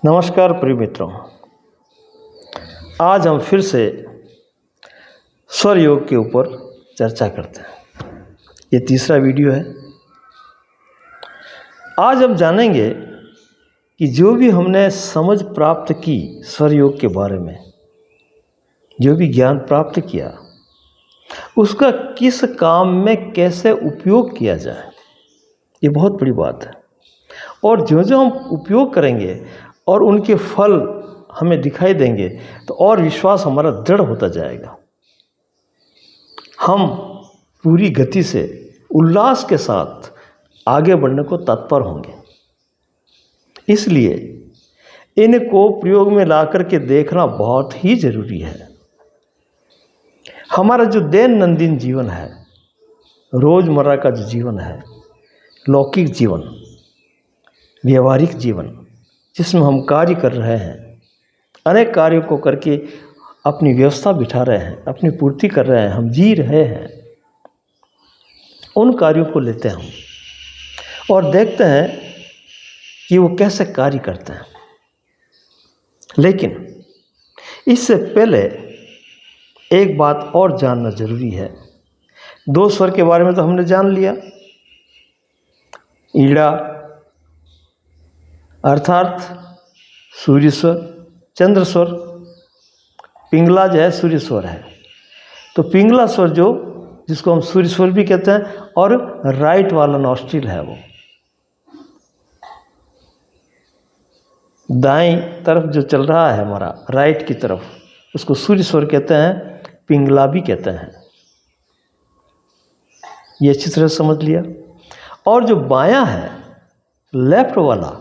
नमस्कार प्रिय मित्रों, आज हम फिर से स्वर योग के ऊपर चर्चा करते हैं। ये तीसरा वीडियो है। आज हम जानेंगे कि जो भी हमने समझ प्राप्त की स्वर योग के बारे में, जो भी ज्ञान प्राप्त किया, उसका किस काम में कैसे उपयोग किया जाए, ये बहुत बड़ी बात है। और जो जो हम उपयोग करेंगे और उनके फल हमें दिखाई देंगे तो और विश्वास हमारा दृढ़ होता जाएगा। हम पूरी गति से उल्लास के साथ आगे बढ़ने को तत्पर होंगे। इसलिए इनको प्रयोग में ला करके देखना बहुत ही जरूरी है। हमारा जो दैनंदिन जीवन है, रोजमर्रा का जो जीवन है, लौकिक जीवन, व्यवहारिक जीवन, जिसमें हम कार्य कर रहे हैं, अनेक कार्यों को करके अपनी व्यवस्था बिठा रहे हैं, अपनी पूर्ति कर रहे हैं, हम जी रहे हैं। उन कार्यों को लेते हैं हम और देखते हैं कि वो कैसे कार्य करते हैं। लेकिन इससे पहले एक बात और जानना जरूरी है। दो स्वर के बारे में तो हमने जान लिया। ईड़ा अर्थात सूर्य स्वर, चंद्र स्वर, पिंगला जो है सूर्य स्वर है। तो पिंगला स्वर जिसको हम सूर्य स्वर भी कहते हैं, और राइट वाला नॉस्ट्रिल है, वो दाईं तरफ जो चल रहा है हमारा, राइट की तरफ, उसको सूर्य स्वर कहते हैं, पिंगला भी कहते हैं। ये अच्छी तरह समझ लिया। और जो बायां है, लेफ्ट वाला,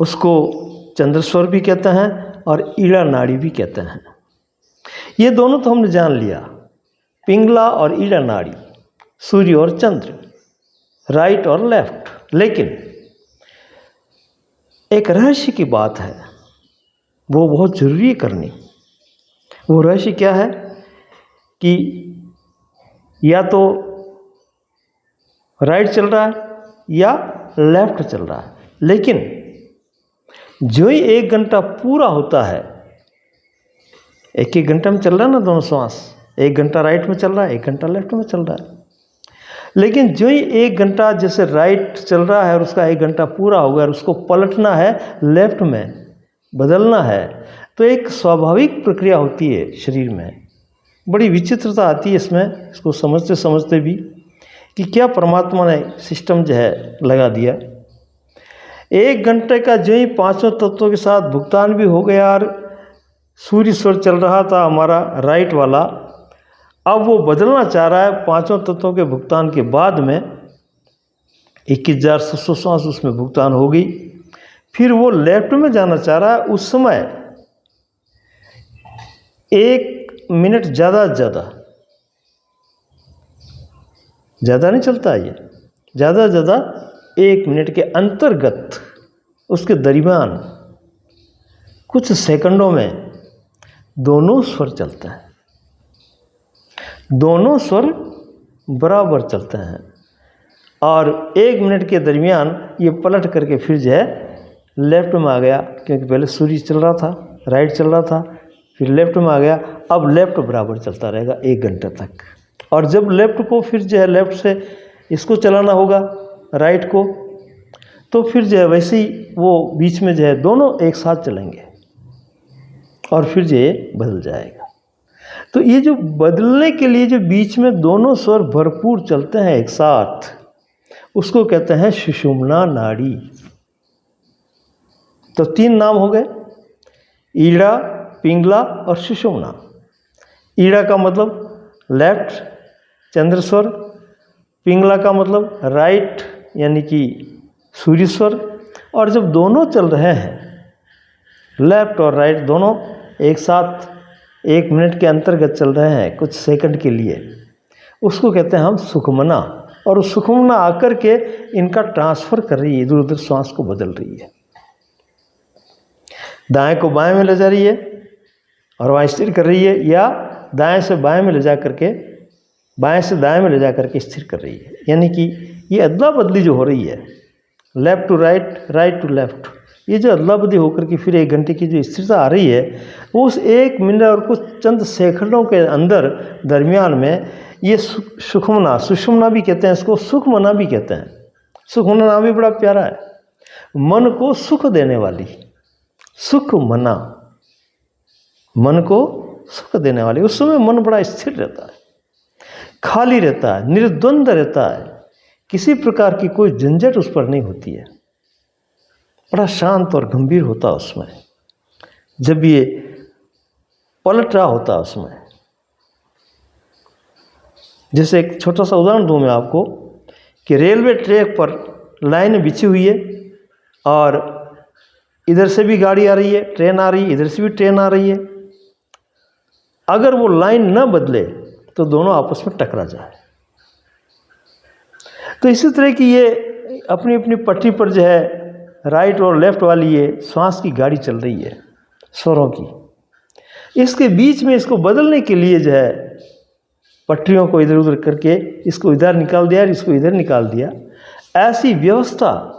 उसको चंद्र स्वर भी कहते हैं और ईड़ा नाड़ी भी कहते हैं। ये दोनों तो हमने जान लिया, पिंगला और ईड़ा नाड़ी, सूर्य और चंद्र, राइट और लेफ्ट। लेकिन एक रहस्य की बात है, वो बहुत जरूरी है करनी। वो रहस्य क्या है कि या तो राइट चल रहा है या लेफ्ट चल रहा है, लेकिन जो ही 1 घंटा पूरा होता है, एक घंटा में चल रहा है ना दोनों श्वास, 1 घंटा राइट में चल रहा है, 1 घंटा लेफ्ट में चल रहा है। लेकिन जो ही 1 घंटा जैसे राइट चल रहा है और उसका 1 घंटा पूरा हो गया और उसको पलटना है, लेफ्ट में बदलना है, तो एक स्वाभाविक प्रक्रिया होती है शरीर में। बड़ी विचित्रता आती है इसमें, इसको समझते समझते भी, कि क्या परमात्मा ने सिस्टम जो है लगा दिया। 1 घंटे का जो ही 5 तत्वों के साथ भुगतान भी हो गया और सूर्य स्वर चल रहा था हमारा राइट वाला, अब वो बदलना चाह रहा है 5 तत्वों के भुगतान के बाद में। 21,700 श्वास उसमें भुगतान हो गई। फिर वो लेफ्ट में जाना चाह रहा है। उस समय 1 मिनट ज़्यादा नहीं चलता है, ये ज़्यादा 1 मिनट के अंतर्गत, उसके दरमियान कुछ सेकंडों में दोनों स्वर चलते हैं। दोनों स्वर बराबर चलते हैं और 1 मिनट के दरमियान ये पलट करके फिर जो है लेफ्ट में आ गया, क्योंकि पहले सूर्य चल रहा था, राइट चल रहा था, फिर लेफ्ट में आ गया। अब लेफ्ट बराबर चलता रहेगा 1 घंटे तक। और जब लेफ्ट को फिर जो है लेफ्ट से इसको चलाना होगा राइट को, तो फिर जो है वैसे ही वो बीच में जो है दोनों एक साथ चलेंगे और फिर जो है बदल जाएगा। तो ये जो बदलने के लिए जो बीच में दोनों स्वर भरपूर चलते हैं एक साथ, उसको कहते हैं सुषुम्ना नाड़ी। तो 3 नाम हो गए, ईड़ा, पिंगला और सुषुम्ना। ईड़ा का मतलब लेफ्ट चंद्र स्वर, पिंगला का मतलब राइट यानी कि सूर्य स्वर। और जब दोनों चल रहे हैं, लेफ्ट और राइट दोनों एक साथ 1 मिनट के अंतर्गत चल रहे हैं कुछ सेकंड के लिए, उसको कहते हैं हम सुखमना। और उस सुखमना आकर के इनका ट्रांसफर कर रही है, इधर उधर श्वास को बदल रही है, दाएं को बाएं में ले जा रही है और वहाँ स्थिर कर रही है, या दाएं से बाएं में ले जा करके, बाएं से दाएं में ले जा करके स्थिर कर रही है। यानी कि ये अदला बदली जो हो रही है, left to right, right to left, ये जो अदला बदली होकर के फिर 1 घंटे की जो स्थिरता आ रही है, उस 1 मिनट और कुछ चंद सेकंडों के अंदर दरमियान में ये सुषुम्ना, सुषुम्ना भी कहते हैं इसको, सुखमना भी कहते हैं। सुखमना नाम भी बड़ा प्यारा है, मन को सुख देने वाली, सुखमना, मन को सुख देने वाली। उस समय मन बड़ा स्थिर रहता है, खाली रहता है, निर्द्वंद रहता है, किसी प्रकार की कोई झंझट उस पर नहीं होती है, बड़ा शांत और गंभीर होता है उसमें। जब ये पलट रहा होता है उसमें, जैसे एक छोटा सा उदाहरण दूं मैं आपको कि रेलवे ट्रैक पर लाइन बिछी हुई है और इधर से भी गाड़ी आ रही है, ट्रेन आ रही है, इधर से भी ट्रेन आ रही है। अगर वो लाइन न बदले तो दोनों आपस में टकरा जाए। तो इसी तरह की ये अपनी अपनी पटरी पर जो है राइट और लेफ्ट वाली ये श्वास की गाड़ी चल रही है, स्वरों की। इसके बीच में इसको बदलने के लिए जो है पटरियों को इधर उधर करके इसको इधर निकाल दिया, इसको इधर निकाल दिया, ऐसी व्यवस्था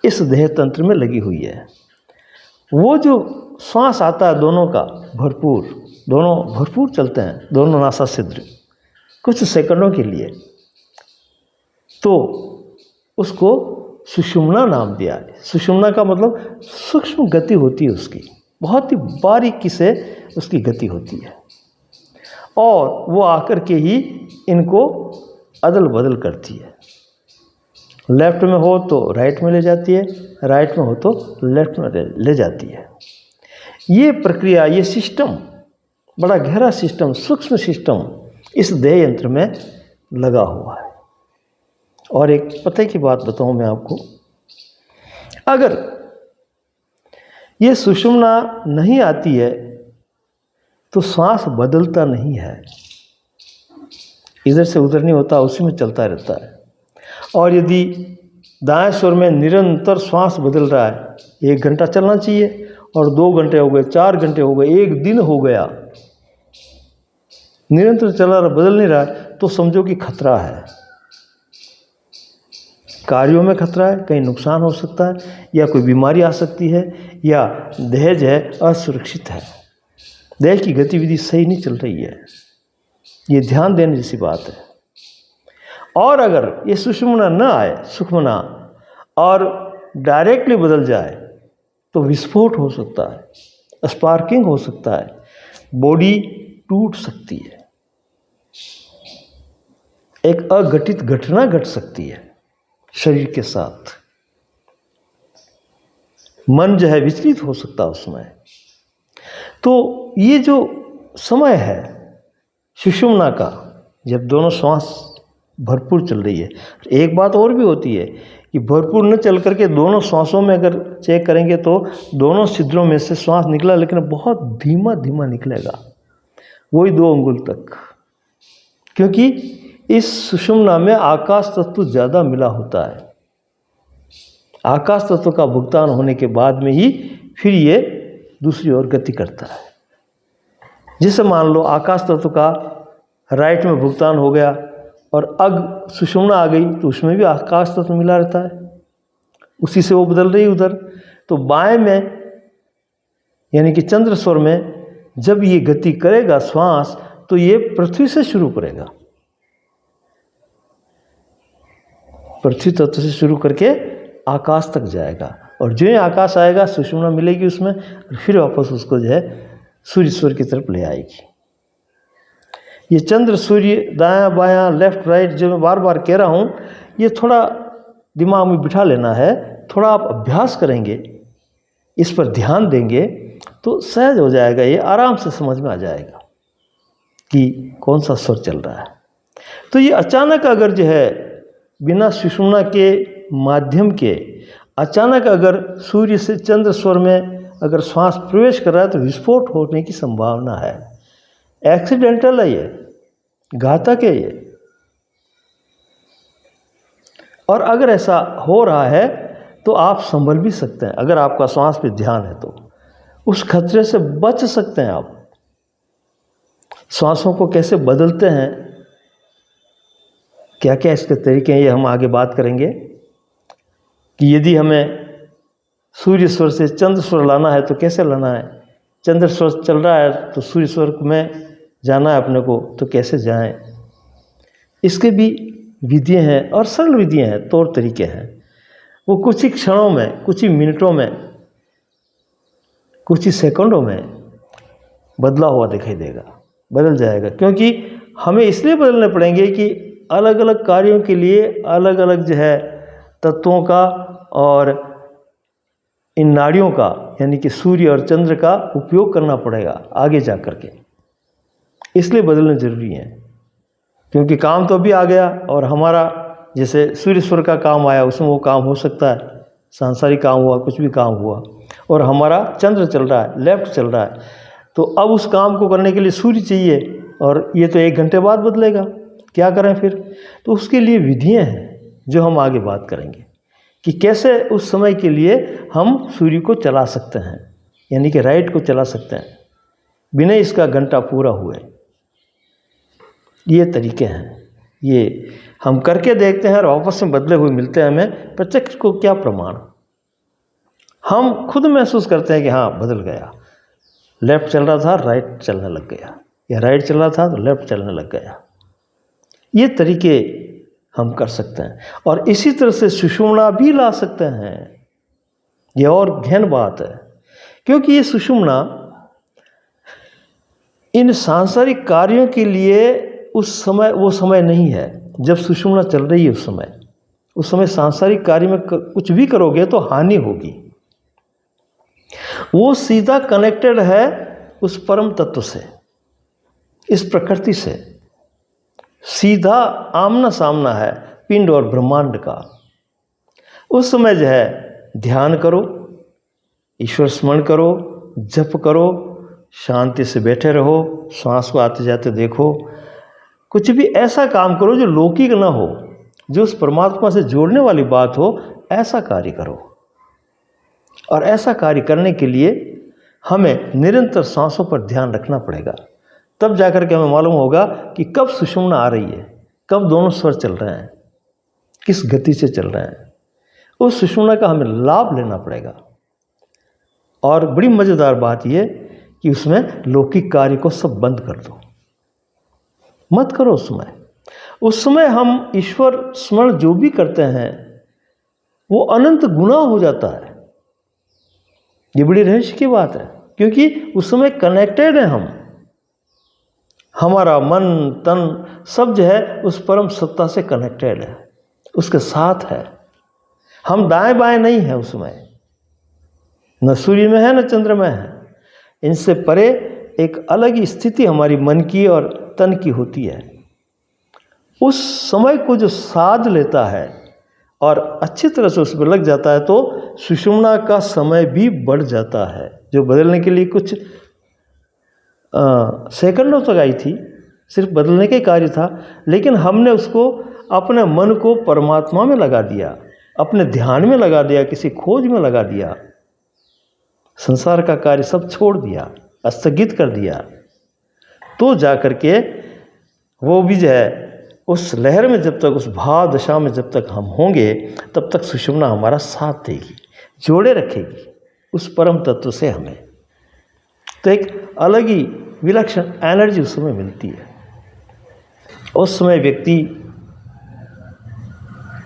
इस देह तंत्र में लगी हुई है। वो जो श्वास आता है दोनों का भरपूर, दोनों भरपूर चलते हैं, दोनों नासा छिद्र कुछ सेकंडों के लिए, तो उसको सुषुम्ना नाम दिया है। सुषुम्ना का मतलब सूक्ष्म गति होती है उसकी, बहुत ही बारीकी से उसकी गति होती है, और वो आकर के ही इनको अदल बदल करती है। लेफ्ट में हो तो राइट में ले जाती है, राइट में हो तो लेफ्ट में ले जाती है। ये प्रक्रिया, ये सिस्टम, बड़ा गहरा सिस्टम, सूक्ष्म सिस्टम इस देह यंत्र में लगा हुआ है। और एक पते की बात बताऊं मैं आपको, अगर ये सुषुम्ना नहीं आती है तो श्वास बदलता नहीं है, इधर से उधर नहीं होता, उसी में चलता रहता है। और यदि दाएं स्वर में निरंतर श्वास बदल रहा है, 1 घंटा चलना चाहिए और 2 घंटे हो गए, 4 घंटे हो गए, 1 दिन हो गया, निरंतर चला रहा, बदल नहीं रहा है, तो समझो कि खतरा है, कार्यों में खतरा है, कहीं नुकसान हो सकता है, या कोई बीमारी आ सकती है, या देह जो है असुरक्षित है, देह की गतिविधि सही नहीं चल रही है। ये ध्यान देने जैसी बात है। और अगर ये सुषुम्ना न आए, सुखमना, और डायरेक्टली बदल जाए तो विस्फोट हो सकता है, स्पार्किंग हो सकता है, बॉडी टूट सकती है, एक अघटित घटना घट सकती है शरीर के साथ, मन जो है विचलित हो सकता है उसमें। तो ये जो समय है सुषुम्ना का, जब दोनों श्वास भरपूर चल रही है, एक बात और भी होती है कि भरपूर न चल करके दोनों श्वासों में अगर चेक करेंगे तो दोनों छिद्रों में से श्वास निकला, लेकिन बहुत धीमा धीमा निकलेगा, वही 2 अंगुल तक, क्योंकि इस सुषुम्ना में आकाश तत्व ज़्यादा मिला होता है। आकाश तत्व का भुगतान होने के बाद में ही फिर ये दूसरी ओर गति करता है। जैसे मान लो आकाश तत्व का राइट में भुगतान हो गया और अग सुषुम्ना आ गई, तो उसमें भी आकाश तत्व मिला रहता है, उसी से वो बदल रही उधर। तो बाएं में यानी कि चंद्र स्वर में जब ये गति करेगा श्वास, तो ये पृथ्वी से शुरू करेगा, पृथ्वी तत्व से शुरू करके आकाश तक जाएगा, और जो ही आकाश आएगा सुषुम्ना मिलेगी उसमें, और फिर वापस उसको जो है सूर्य स्वर की तरफ ले आएगी। ये चंद्र सूर्य दायां बायां लेफ्ट राइट जो मैं बार बार कह रहा हूँ, ये थोड़ा दिमाग में बिठा लेना है। थोड़ा आप अभ्यास करेंगे, इस पर ध्यान देंगे तो सहज हो जाएगा, ये आराम से समझ में आ जाएगा कि कौन सा स्वर चल रहा है। तो ये अचानक अगर जो है बिना सुषुम्ना के माध्यम के अचानक अगर सूर्य से चंद्र स्वर में अगर श्वास प्रवेश कर रहा है तो विस्फोट होने की संभावना है। एक्सीडेंटल है ये, घातक है ये। और अगर ऐसा हो रहा है तो आप संभल भी सकते हैं, अगर आपका श्वास पे ध्यान है तो उस खतरे से बच सकते हैं आप। श्वासों को कैसे बदलते हैं, क्या क्या इसके तरीके हैं, ये हम आगे बात करेंगे कि यदि हमें सूर्य स्वर से चंद्र स्वर लाना है तो कैसे लाना है, चंद्र स्वर चल रहा है तो सूर्य स्वर में जाना है अपने को तो कैसे जाएं। इसके भी विधियाँ हैं और सरल विधियाँ हैं, तौर तरीके हैं। वो कुछ ही क्षणों में, कुछ ही मिनटों में, कुछ ही सेकंडों में बदला हुआ दिखाई देगा, बदल जाएगा। क्योंकि हमें इसलिए बदलने पड़ेंगे कि अलग अलग कार्यों के लिए अलग अलग जो है तत्वों का और इन नाड़ियों का यानी कि सूर्य और चंद्र का उपयोग करना पड़ेगा आगे जा कर के, इसलिए बदलना जरूरी है। क्योंकि काम तो अभी आ गया और हमारा जैसे सूर्य स्वर का काम आया उसमें वो काम हो सकता है, सांसारिक काम हुआ, कुछ भी काम हुआ, और हमारा चंद्र चल रहा है, लेफ्ट चल रहा है, तो अब उस काम को करने के लिए सूर्य चाहिए और ये तो 1 घंटे बाद बदलेगा, क्या करें फिर। तो उसके लिए विधियाँ हैं जो हम आगे बात करेंगे कि कैसे उस समय के लिए हम सूर्य को चला सकते हैं, यानी कि राइट को चला सकते हैं बिना इसका घंटा पूरा हुए। ये तरीके हैं, ये हम करके देखते हैं और वापस में बदले हुए मिलते हैं हमें। प्रत्यक्ष को क्या प्रमाण, हम खुद महसूस करते हैं कि हाँ बदल गया, लेफ्ट चल रहा था राइट चलने लग गया, या राइट चल रहा था तो लेफ्ट चलने लग गया। ये तरीके हम कर सकते हैं और इसी तरह से सुषुम्ना भी ला सकते हैं। ये और गहन बात है, क्योंकि ये सुषुम्ना इन सांसारिक कार्यों के लिए उस समय वो समय नहीं है जब सुषुम्ना चल रही है। उस समय सांसारिक कार्य में कुछ भी करोगे तो हानि होगी। वो सीधा कनेक्टेड है उस परम तत्व से, इस प्रकृति से सीधा आमना सामना है पिंड और ब्रह्मांड का। उस समय जो है ध्यान करो, ईश्वर स्मरण करो, जप करो, शांति से बैठे रहो, श्वास को आते जाते देखो, कुछ भी ऐसा काम करो जो लौकिक ना हो, जो उस परमात्मा से जोड़ने वाली बात हो, ऐसा कार्य करो। और ऐसा कार्य करने के लिए हमें निरंतर सांसों पर ध्यान रखना पड़ेगा, तब जाकर के हमें मालूम होगा कि कब सुषुम्ना आ रही है, कब दोनों स्वर चल रहे हैं, किस गति से चल रहे हैं। उस सुषुम्ना का हमें लाभ लेना पड़ेगा। और बड़ी मज़ेदार बात यह कि उसमें लौकिक कार्य को सब बंद कर दो, मत करो। उस समय हम ईश्वर स्मरण जो भी करते हैं वो अनंत गुना हो जाता है। ये बड़ी रहस्य की बात है, क्योंकि उस समय कनेक्टेड है हम, हमारा मन तन सब जो है उस परम सत्ता से कनेक्टेड है, उसके साथ है। हम दाएं बाएं नहीं है उस समय, न सूर्य में है न चंद्र में है। इनसे परे एक अलग ही स्थिति हमारी मन की और तन की होती है। उस समय को जो साध लेता है और अच्छी तरह से उसमें लग जाता है तो सुषुम्ना का समय भी बढ़ जाता है, जो बदलने के लिए कुछ सेकंडों तक आई थी, सिर्फ बदलने का कार्य था, लेकिन हमने उसको अपने मन को परमात्मा में लगा दिया, अपने ध्यान में लगा दिया, किसी खोज में लगा दिया, संसार का कार्य सब छोड़ दिया, स्थगित कर दिया, तो जाकर के वो भी जो है उस लहर में जब तक, उस भाव दशा में जब तक हम होंगे तब तक सुषुम्ना हमारा साथ देगी, जोड़े रखेगी उस परम तत्व से हमें। तो एक अलग ही विलक्षण एनर्जी उस समय मिलती है। उस समय व्यक्ति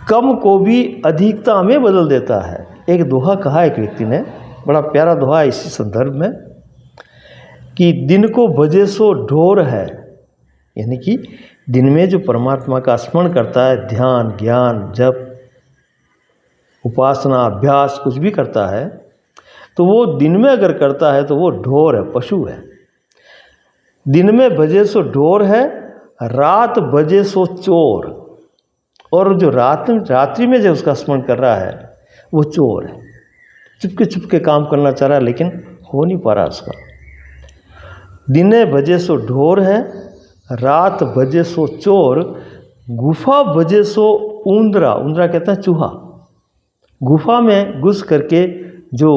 कम को भी अधिकता में बदल देता है। एक दोहा कहा एक व्यक्ति ने, बड़ा प्यारा दोहा है इसी संदर्भ में, कि दिन को भजे सो ढोर है, यानी कि दिन में जो परमात्मा का स्मरण करता है, ध्यान ज्ञान जप उपासना अभ्यास कुछ भी करता है, तो वो दिन में अगर करता है तो वो ढोर है, पशु है। दिन में भजे सो ढोर है, रात भजे सो चोर। और जो रात्रि में जो उसका स्मरण कर रहा है वो चोर है, चुपके काम करना चाह रहा है लेकिन हो नहीं पा रहा उसका। दिने भजे सो ढोर है, रात भजे सो चोर, गुफा भजे सो ऊंदरा। ऊंदरा कहते हैं चूहा। गुफा में घुस करके जो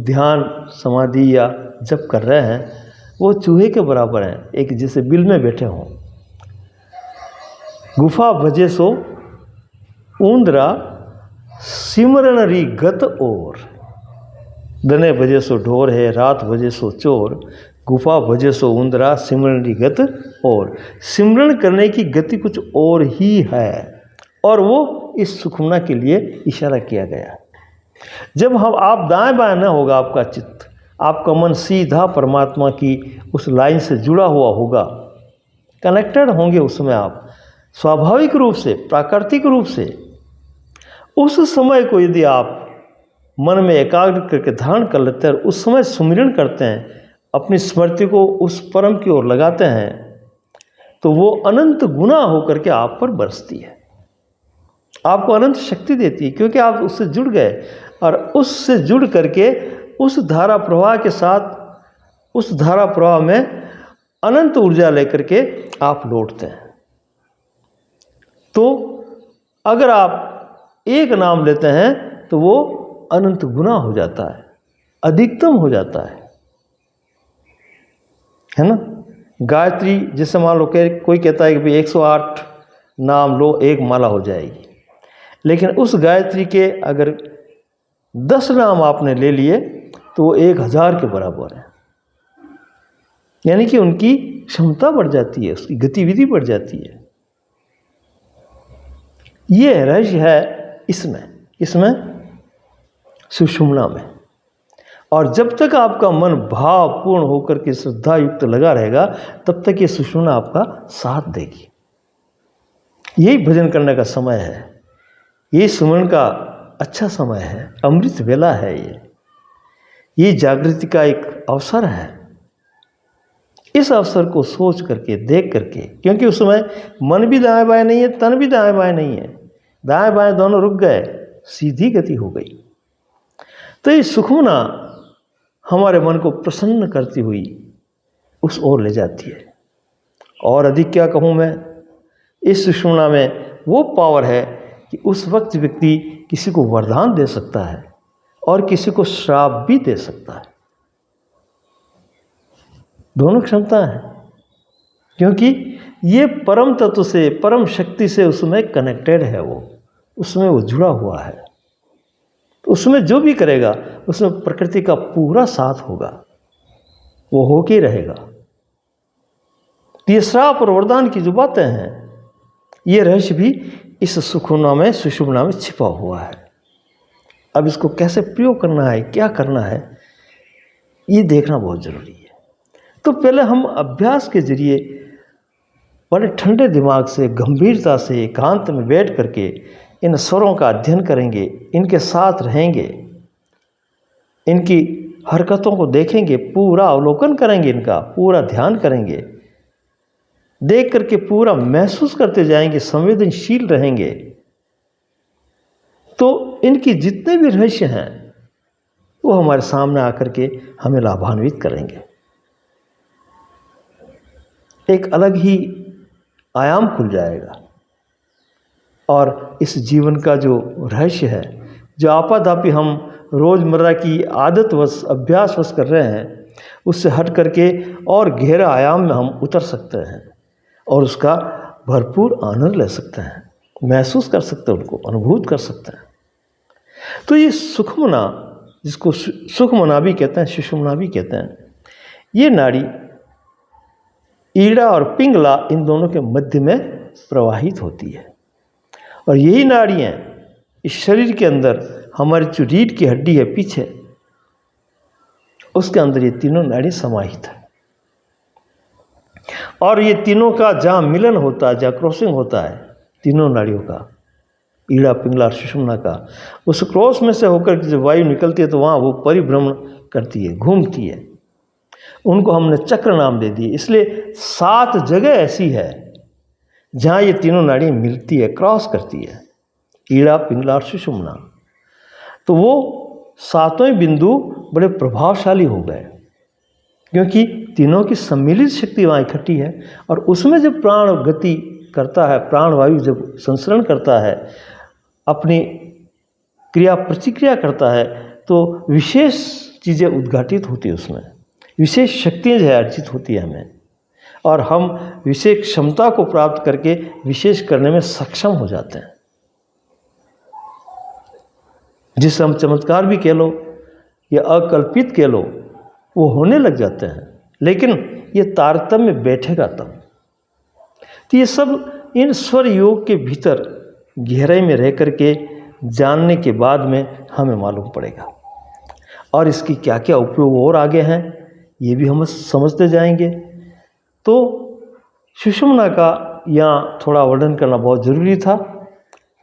ध्यान समाधि या जप कर रहे हैं वो चूहे के बराबर हैं, एक जैसे बिल में बैठे हों। गुफा भजे सो ऊंदरा, सिमरण री गत और। दने भजे सो ढोर है, रात भजे सो चोर, गुफा भजे सो उंदरा, सिमरन की गत और। सिमरन करने की गति कुछ और ही है, और वो इस सुखमना के लिए इशारा किया गया। जब हम आप दाएं बाएं न होगा आपका चित्त, आपका मन सीधा परमात्मा की उस लाइन से जुड़ा हुआ होगा, कनेक्टेड होंगे उसमें आप स्वाभाविक रूप से, प्राकृतिक रूप से। उस समय को यदि आप मन में एकाग्र करके धारण कर लेते हैं, उस समय सुमिरन करते हैं, अपनी स्मृति को उस परम की ओर लगाते हैं, तो वो अनंत गुना होकर के आप पर बरसती है, आपको अनंत शक्ति देती है, क्योंकि आप उससे जुड़ गए। और उससे जुड़ करके उस धारा प्रवाह के साथ, उस धारा प्रवाह में अनंत ऊर्जा लेकर के आप लौटते हैं। तो अगर आप एक नाम लेते हैं तो वो अनंत गुना हो जाता है, अधिकतम हो जाता है ना। गायत्री जैसे मान लो कोई कहता है कि भाई 108 नाम लो, एक माला हो जाएगी, लेकिन उस गायत्री के अगर 10 नाम आपने ले लिए तो वो 1000 के बराबर है, यानी कि उनकी क्षमता बढ़ जाती है, उसकी गतिविधि बढ़ जाती है। ये रहस्य है इसमें सुषुम्ना में। और जब तक आपका मन भावपूर्ण होकर के श्रद्धा युक्त लगा रहेगा, तब तक ये सुषुम्ना आपका साथ देगी। यही भजन करने का समय है, ये सुमरन का अच्छा समय है, अमृत वेला है, ये जागृति का एक अवसर है। इस अवसर को सोच करके, देख करके, क्योंकि उस समय मन भी दाएं बाएं नहीं है, तन भी दाएं बाएं नहीं है, दाएं बाएं दोनों रुक गए, सीधी गति हो गई। तो ये सुखमना हमारे मन को प्रसन्न करती हुई उस ओर ले जाती है। और अधिक क्या कहूँ मैं, इस सुषुम्ना में वो पावर है कि उस वक्त व्यक्ति किसी को वरदान दे सकता है और किसी को श्राप भी दे सकता है। दोनों क्षमता है, क्योंकि ये परम तत्व से, परम शक्ति से उसमें कनेक्टेड है, वो उसमें वो जुड़ा हुआ है। तो उसमें जो भी करेगा उसमें प्रकृति का पूरा साथ होगा, वो होके रहेगा। ये श्राप और वरदान की जो बातें हैं, ये रहस्य भी इस सुषुम्ना में छिपा हुआ है। अब इसको कैसे प्रयोग करना है, क्या करना है, ये देखना बहुत जरूरी है। तो पहले हम अभ्यास के जरिए बड़े ठंडे दिमाग से, गंभीरता से, एकांत में बैठ करके इन स्वरों का अध्ययन करेंगे, इनके साथ रहेंगे, इनकी हरकतों को देखेंगे, पूरा अवलोकन करेंगे, इनका पूरा ध्यान करेंगे, देख करके पूरा महसूस करते जाएंगे, संवेदनशील रहेंगे, तो इनकी जितने भी रहस्य हैं वो हमारे सामने आकर के हमें लाभान्वित करेंगे। एक अलग ही आयाम खुल जाएगा, और इस जीवन का जो रहस्य है, जो आपाधापी हम रोज़मर्रा की आदतवश, अभ्यासवश कर रहे हैं, उससे हट करके और गहरा आयाम में हम उतर सकते हैं और उसका भरपूर आनंद ले सकते हैं, महसूस कर सकते हैं, उनको अनुभूत कर सकते हैं। तो ये सुखमना, जिसको सुखमना भी कहते हैं, सुषुम्ना भी कहते हैं, ये नाड़ी ईड़ा और पिंगला इन दोनों के मध्य में प्रवाहित होती है। और यही नाड़ियाँ इस शरीर के अंदर, हमारी जो रीढ़ की हड्डी है पीछे, उसके अंदर ये तीनों नाड़ी समाहित है। और ये तीनों का जहाँ मिलन होता है, जहाँ क्रॉसिंग होता है तीनों नाड़ियों का, ईड़ा, पिंगला और सुषुम्ना का, उस क्रॉस में से होकर जब वायु निकलती है तो वहाँ वो परिभ्रमण करती है, घूमती है। उनको हमने चक्र नाम दे दिए। इसलिए 7 जगह ऐसी है जहाँ ये तीनों नाड़ियाँ मिलती है, क्रॉस करती है, ईड़ा, पिंगला और सुषुम्ना। तो वो 7वें बिंदु बड़े प्रभावशाली हो गए, क्योंकि तीनों की सम्मिलित शक्ति वहाँ इकट्ठी है। और उसमें जब प्राण गति करता है, प्राण वायु जब संसरण करता है, अपनी क्रिया प्रतिक्रिया करता है, तो विशेष चीज़ें उद्घाटित होती है, उसमें विशेष शक्तियाँ जो है अर्जित होती है हमें, और हम विशेष क्षमता को प्राप्त करके विशेष करने में सक्षम हो जाते हैं, जिसे हम चमत्कार भी कह लो, या अकल्पित कह लो, वो होने लग जाते हैं, लेकिन ये तारतम्य बैठेगा तब। तो ये सब इन स्वर योग के भीतर गहराई में रह कर के जानने के बाद में हमें मालूम पड़ेगा, और इसकी क्या क्या उपयोग और आगे हैं ये भी हम समझते जाएंगे। तो सुषुम्ना का यहाँ थोड़ा वर्णन करना बहुत ज़रूरी था,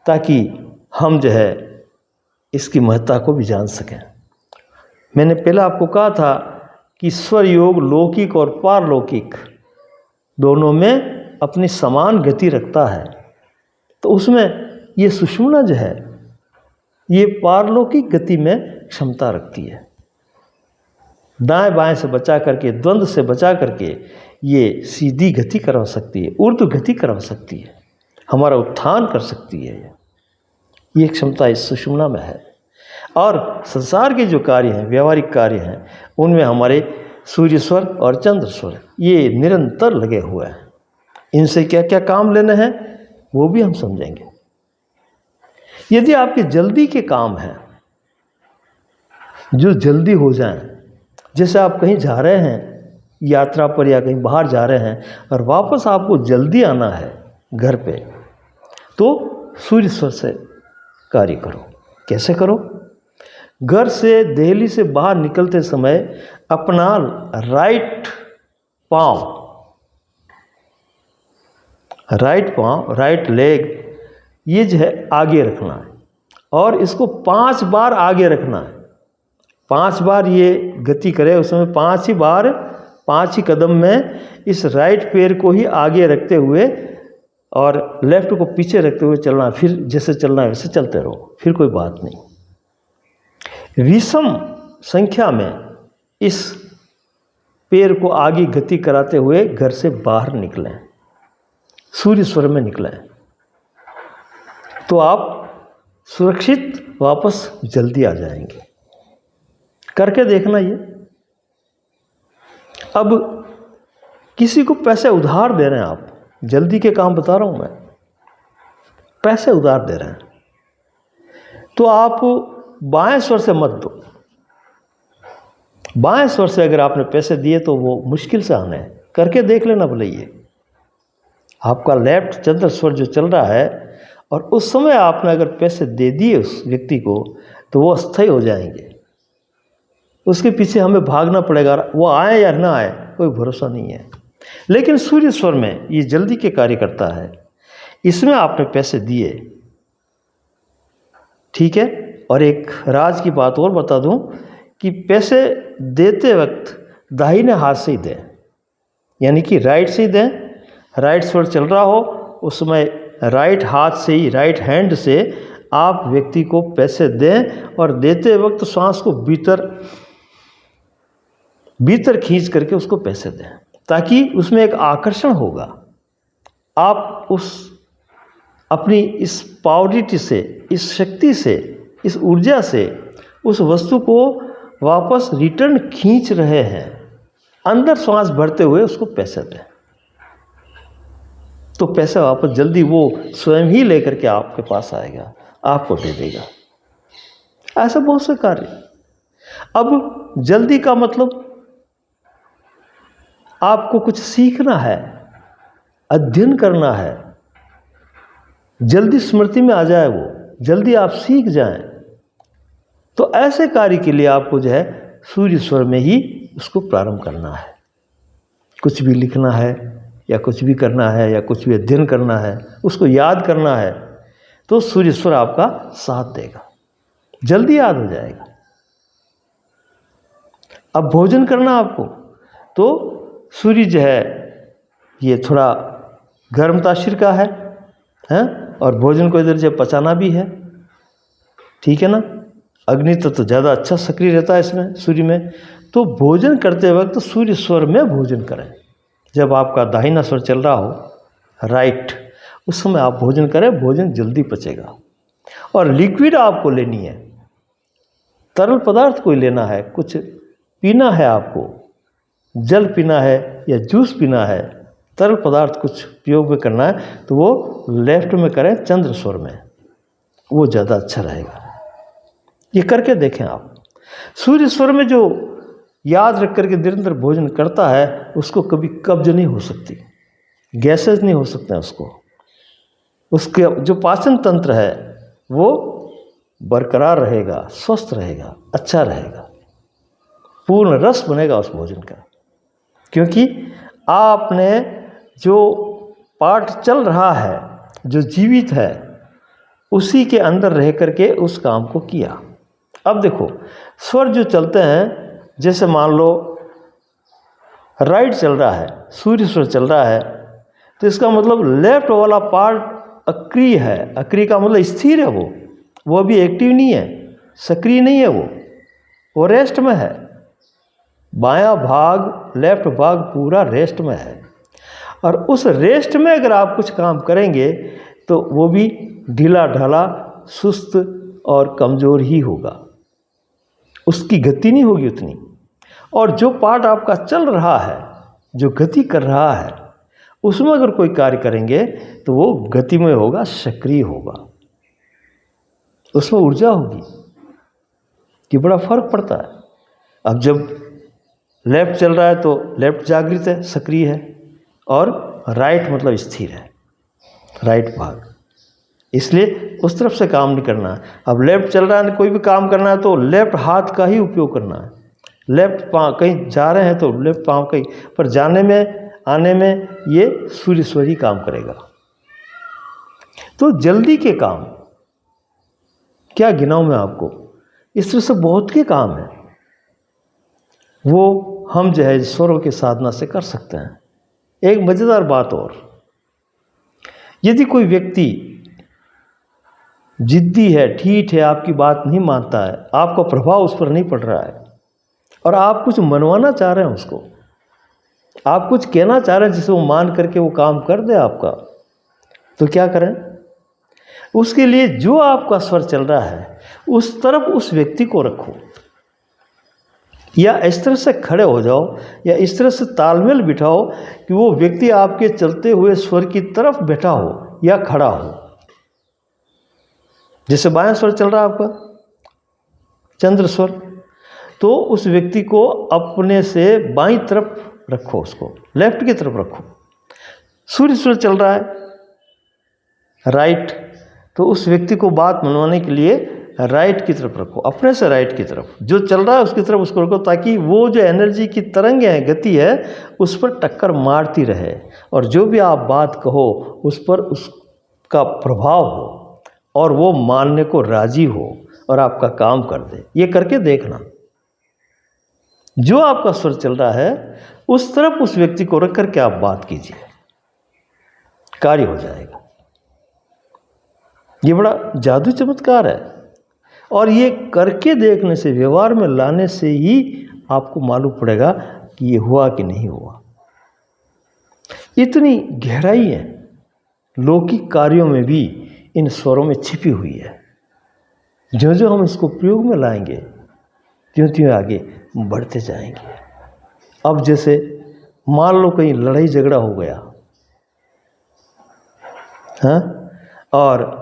ताकि हम जो है इसकी महत्ता को भी जान सकें। मैंने पहले आपको कहा था कि स्वर योग लौकिक और पारलौकिक दोनों में अपनी समान गति रखता है, तो उसमें ये सुषुम्ना जो है ये पारलौकिक गति में क्षमता रखती है। दाएं बाएं से बचा करके, द्वंद्व से बचा करके ये सीधी गति करवा सकती है, ऊर्ध्व गति करवा सकती है, हमारा उत्थान कर सकती है। ये क्षमता इस सुषुम्ना में है। और संसार के जो कार्य हैं, व्यावहारिक कार्य हैं, उनमें हमारे सूर्य स्वर और चंद्र स्वर ये निरंतर लगे हुए हैं। इनसे क्या क्या काम लेने हैं वो भी हम समझेंगे। यदि आपके जल्दी के काम हैं जो जल्दी हो जाएं, जैसे आप कहीं जा रहे हैं यात्रा पर या कहीं बाहर जा रहे हैं और वापस आपको जल्दी आना है घर पे, तो सूर्य स्वर से कार्य करो। कैसे करो? घर से, दिल्ली से बाहर निकलते समय अपना राइट पाँव, राइट लेग ये जो है आगे रखना है, और इसको 5 बार आगे रखना है। 5 बार ये गति करे, उसमें 5 ही बार, 5 ही कदम में इस राइट पैर को ही आगे रखते हुए और लेफ्ट को पीछे रखते हुए चलना। फिर जैसे चलना है वैसे चलते रहो, फिर कोई बात नहीं। विषम संख्या में इस पैर को आगे गति कराते हुए घर से बाहर निकलें, सूर्य स्वर में निकलें, तो आप सुरक्षित वापस जल्दी आ जाएंगे। करके देखना ये। अब किसी को पैसे उधार दे रहे हैं आप, जल्दी के काम बता रहा हूं मैं, पैसे उधार दे रहे हैं, तो आप बाएं स्वर से मत दो। बाएं स्वर से अगर आपने पैसे दिए तो वो मुश्किल से आने हैं। करके देख लेना बोले। ये आपका लेफ्ट चंद्र स्वर जो चल रहा है, और उस समय आपने अगर पैसे दे दिए उस व्यक्ति को, तो वो अस्थायी हो जाएंगे। उसके पीछे हमें भागना पड़ेगा, वो आए या ना आए कोई भरोसा नहीं है। लेकिन सूर्य स्वर में ये जल्दी के कार्य करता है। इसमें आपने पैसे दिए, ठीक है। और एक राज की बात और बता दूं कि पैसे देते वक्त दाहिने हाथ से ही दें, यानी कि राइट से ही दें। राइट स्वर चल रहा हो उस समय राइट हाथ से ही, राइट हैंड से आप व्यक्ति को पैसे दें, और देते वक्त सांस को भीतर खींच करके उसको पैसे दें, ताकि उसमें एक आकर्षण होगा। आप उस अपनी इस पावरिटी से, इस शक्ति से, इस ऊर्जा से उस वस्तु को वापस रिटर्न खींच रहे हैं। अंदर सांस भरते हुए उसको पैसे दें, तो पैसा वापस जल्दी वो स्वयं ही लेकर के आपके पास आएगा, आपको दे देगा। ऐसा बहुत से कार्य। अब जल्दी का मतलब आपको कुछ सीखना है, अध्ययन करना है, जल्दी स्मृति में आ जाए वो, जल्दी आप सीख जाएं, तो ऐसे कार्य के लिए आपको जो है सूर्य स्वर में ही उसको प्रारंभ करना है। कुछ भी लिखना है या कुछ भी करना है या कुछ भी अध्ययन करना है, उसको याद करना है, तो सूर्य स्वर आपका साथ देगा, जल्दी याद हो जाएगा। अब भोजन करना आपको, तो सूर्य जो है ये थोड़ा गर्म तासीर का है, और भोजन को इधर से पचाना भी है, ठीक है ना। अग्नि तो ज़्यादा अच्छा सक्रिय रहता है इसमें, सूर्य में। तो भोजन करते वक्त सूर्य स्वर में भोजन करें। जब आपका दाहिना स्वर चल रहा हो, राइट, उस समय आप भोजन करें, भोजन जल्दी पचेगा। और लिक्विड आपको लेनी है, तरल पदार्थ कोई लेना है, कुछ पीना है आपको, जल पीना है या जूस पीना है, तरल पदार्थ कुछ उपयोग में करना है, तो वो लेफ्ट में करें, चंद्र स्वर में, वो ज़्यादा अच्छा रहेगा। ये करके देखें आप। सूर्य स्वर में जो याद रख करके निरंतर भोजन करता है उसको कभी कब्ज नहीं हो सकती, गैसेज नहीं हो सकते उसको, उसके जो पाचन तंत्र है वो बरकरार रहेगा, स्वस्थ रहेगा, अच्छा रहेगा, पूर्ण रस बनेगा उस भोजन का। क्योंकि आपने जो पाठ चल रहा है, जो जीवित है, उसी के अंदर रह करके उस काम को किया। अब देखो स्वर जो चलते हैं, जैसे मान लो राइट चल रहा है, सूर्य स्वर चल रहा है, तो इसका मतलब लेफ्ट वाला पार्ट अक्रिय है। अक्रिय का मतलब स्थिर है, वो अभी एक्टिव नहीं है, सक्रिय नहीं है, वो रेस्ट में है। बायां भाग, लेफ्ट भाग पूरा रेस्ट में है। और उस रेस्ट में अगर आप कुछ काम करेंगे तो वो भी ढीला ढाला, सुस्त और कमज़ोर ही होगा, उसकी गति नहीं होगी उतनी। और जो पार्ट आपका चल रहा है, जो गति कर रहा है, उसमें अगर कोई कार्य करेंगे तो वो गति में होगा, सक्रिय होगा, उसमें ऊर्जा होगी। कि बड़ा फर्क पड़ता है। अब जब लेफ्ट चल रहा है तो लेफ्ट जागृत है, सक्रिय है, और राइट मतलब स्थिर है, राइट भाग, इसलिए उस तरफ से काम नहीं करना है। अब लेफ्ट चल रहा है, कोई भी काम करना है तो लेफ्ट हाथ का ही उपयोग करना है। लेफ्ट पाँव, कहीं जा रहे हैं तो लेफ्ट पाँव कहीं पर जाने में आने में ये सूर्य स्वर ही काम करेगा। तो जल्दी के काम क्या गिनाऊं मैं आपको, इस तरह से बहुत के काम हैं, वो हम जो है स्वरों की साधना से कर सकते हैं। एक मज़ेदार बात और, यदि कोई व्यक्ति जिद्दी है, ठीक है, आपकी बात नहीं मानता है, आपका प्रभाव उस पर नहीं पड़ रहा है, और आप कुछ मनवाना चाह रहे हैं उसको, आप कुछ कहना चाह रहे हैं जिसे वो मान करके वो काम कर दे आपका, तो क्या करें? उसके लिए जो आपका स्वर चल रहा है उस तरफ उस व्यक्ति को रखो, या इस तरह से खड़े हो जाओ, या इस तरह से तालमेल बिठाओ कि वो व्यक्ति आपके चलते हुए स्वर की तरफ बैठा हो या खड़ा हो। जैसे बायां स्वर चल रहा है आपका, चंद्र स्वर, तो उस व्यक्ति को अपने से बाईं तरफ रखो, उसको लेफ्ट की तरफ रखो। सूर्य स्वर चल रहा है राइट, तो उस व्यक्ति को बात मनवाने के लिए राइट की तरफ रखो, अपने से राइट की तरफ, जो चल रहा है उसकी तरफ उसको रखो, ताकि वो जो एनर्जी की तरंग है, गति है, उस पर टक्कर मारती रहे, और जो भी आप बात कहो उस पर उसका प्रभाव हो, और वो मानने को राजी हो और आपका काम कर दे। ये करके देखना, जो आपका स्वर चल रहा है उस तरफ उस व्यक्ति को रख करके आप बात कीजिए, कार्य हो जाएगा। ये बड़ा जादू चमत्कार है, और ये करके देखने से, व्यवहार में लाने से ही आपको मालूम पड़ेगा कि ये हुआ कि नहीं हुआ। इतनी गहराई है लौकिक कार्यों में भी इन स्वरों में छिपी हुई है। जो जो हम इसको प्रयोग में लाएंगे त्यों त्यों आगे बढ़ते जाएंगे। अब जैसे मान लो कहीं लड़ाई झगड़ा हो गया, हाँ, और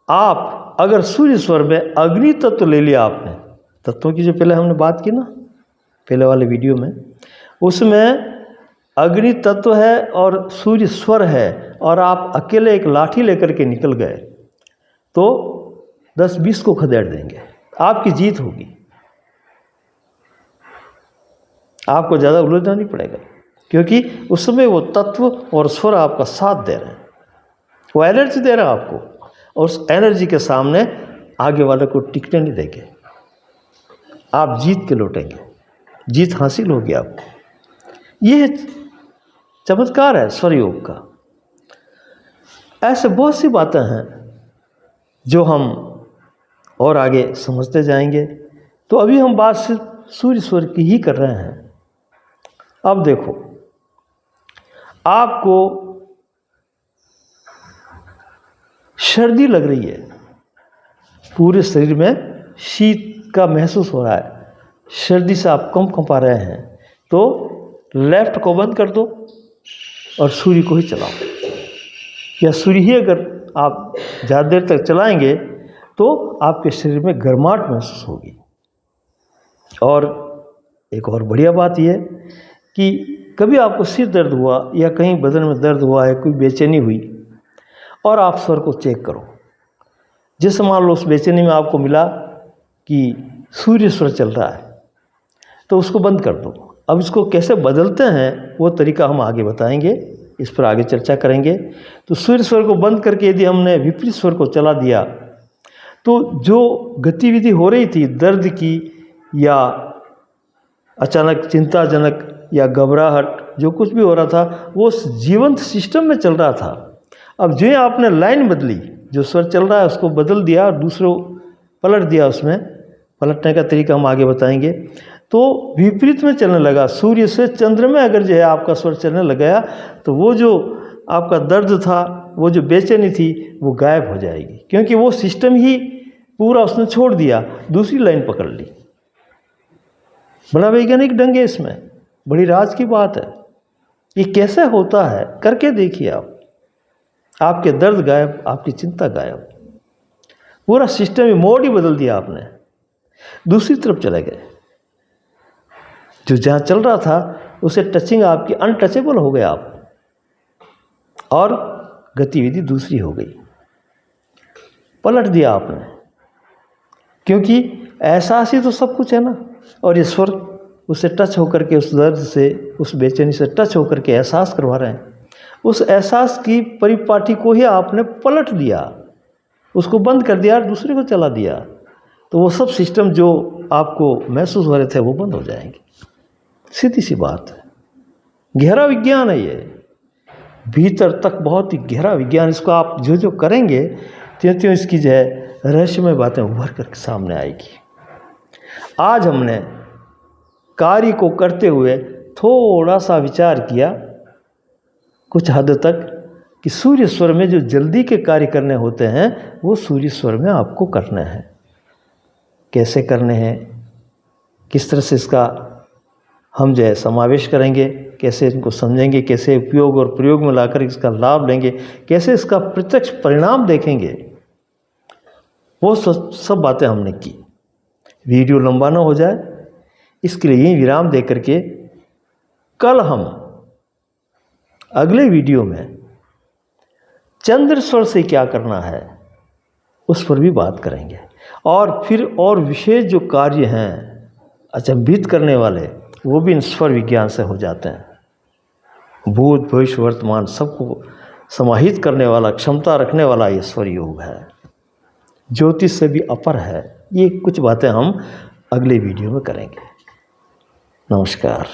आप अगर सूर्य स्वर में अग्नि तत्व ले लिया आपने, तत्वों की जो पहले हमने बात की ना पहले वाले वीडियो में, उसमें अग्नि तत्व है और सूर्य स्वर है, और आप अकेले एक लाठी लेकर के निकल गए तो 10-20 को खदेड़ देंगे, आपकी जीत होगी, आपको ज़्यादा उलझना नहीं पड़ेगा, क्योंकि उस समय वो तत्व और स्वर आपका साथ दे रहे हैं, वो एनर्जी दे रहा है आपको, और उस एनर्जी के सामने आगे वाले को टिकने नहीं देंगे, आप जीत के लौटेंगे, जीत हासिल होगी आपको। ये चमत्कार है स्वर योग का। ऐसे बहुत सी बातें हैं जो हम और आगे समझते जाएंगे। तो अभी हम बात सिर्फ सूर्य स्वर की ही कर रहे हैं। अब देखो, आपको सर्दी लग रही है, पूरे शरीर में शीत का महसूस हो रहा है, सर्दी से आप कंपा रहे हैं, तो लेफ्ट को बंद कर दो और सूर्य को ही चलाओ, या सूर्य ही अगर आप ज़्यादा देर तक चलाएंगे तो आपके शरीर में गर्माहट महसूस होगी। और एक और बढ़िया बात यह कि कभी आपको सिर दर्द हुआ या कहीं बदन में दर्द हुआ है, कोई बेचैनी हुई, और आप स्वर को चेक करो। जैसे मान लो उस बेचैनी में आपको मिला कि सूर्य स्वर चल रहा है, तो उसको बंद कर दो। अब इसको कैसे बदलते हैं वो तरीका हम आगे बताएंगे, इस पर आगे चर्चा करेंगे। तो सूर्य स्वर को बंद करके यदि हमने विपरीत स्वर को चला दिया तो जो गतिविधि हो रही थी दर्द की या अचानक चिंताजनक या घबराहट, जो कुछ भी हो रहा था वो जीवंत सिस्टम में चल रहा था। अब जो आपने लाइन बदली, जो स्वर चल रहा है उसको बदल दिया और दूसरों पलट दिया, उसमें पलटने का तरीका हम आगे बताएंगे। तो विपरीत में चलने लगा, सूर्य से चंद्र में अगर जो है आपका स्वर चलने लगा तो वो जो आपका दर्द था, वो जो बेचैनी थी, वो गायब हो जाएगी, क्योंकि वो सिस्टम ही पूरा उसने छोड़ दिया, दूसरी लाइन पकड़ ली। बड़ा वैज्ञानिक ढंग है इसमें, बड़ी राज की बात है। ये कैसे होता है करके देखिए आप। आपके दर्द गायब, आपकी चिंता गायब, पूरा सिस्टम ही मोड ही बदल दिया आपने, दूसरी तरफ चले गए। जो जहाँ चल रहा था उसे टचिंग आपकी अनटचेबल हो गए आप, और गतिविधि दूसरी हो गई, पलट दिया आपने। क्योंकि एहसास ही तो सब कुछ है ना, और ये स्वर उससे टच होकर के, उस दर्द से, उस बेचैनी से टच होकर के एहसास करवा रहे हैं। उस एहसास की परिपाटी को ही आपने पलट दिया, उसको बंद कर दिया और दूसरे को चला दिया, तो वो सब सिस्टम जो आपको महसूस हो रहे थे वो बंद हो जाएंगे। सीधी सी बात है, गहरा विज्ञान है ये, भीतर तक बहुत ही गहरा विज्ञान। इसको आप जो जो करेंगे त्यों त्यों इसकी जो है रहस्यमय बातें उभर कर सामने आएगी। आज हमने कार्य को करते हुए थोड़ा सा विचार किया कुछ हद तक कि सूर्य स्वर में जो जल्दी के कार्य करने होते हैं वो सूर्य स्वर में आपको करने हैं। कैसे करने हैं, किस तरह से इसका हम जो है समावेश करेंगे, कैसे इनको समझेंगे, कैसे उपयोग और प्रयोग में लाकर इसका लाभ लेंगे, कैसे इसका प्रत्यक्ष परिणाम देखेंगे, वो सब बातें हमने की। वीडियो लंबा ना हो जाए इसके लिए यही विराम दे करके कल हम अगले वीडियो में चंद्र स्वर से क्या करना है उस पर भी बात करेंगे। और फिर और विशेष जो कार्य हैं अचंभित करने वाले, वो भी इन स्वर विज्ञान से हो जाते हैं। भूत भविष्य वर्तमान सबको समाहित करने वाला, क्षमता रखने वाला ये स्वर योग है, ज्योतिष से भी अपर है। ये कुछ बातें हम अगले वीडियो में करेंगे। नमस्कार।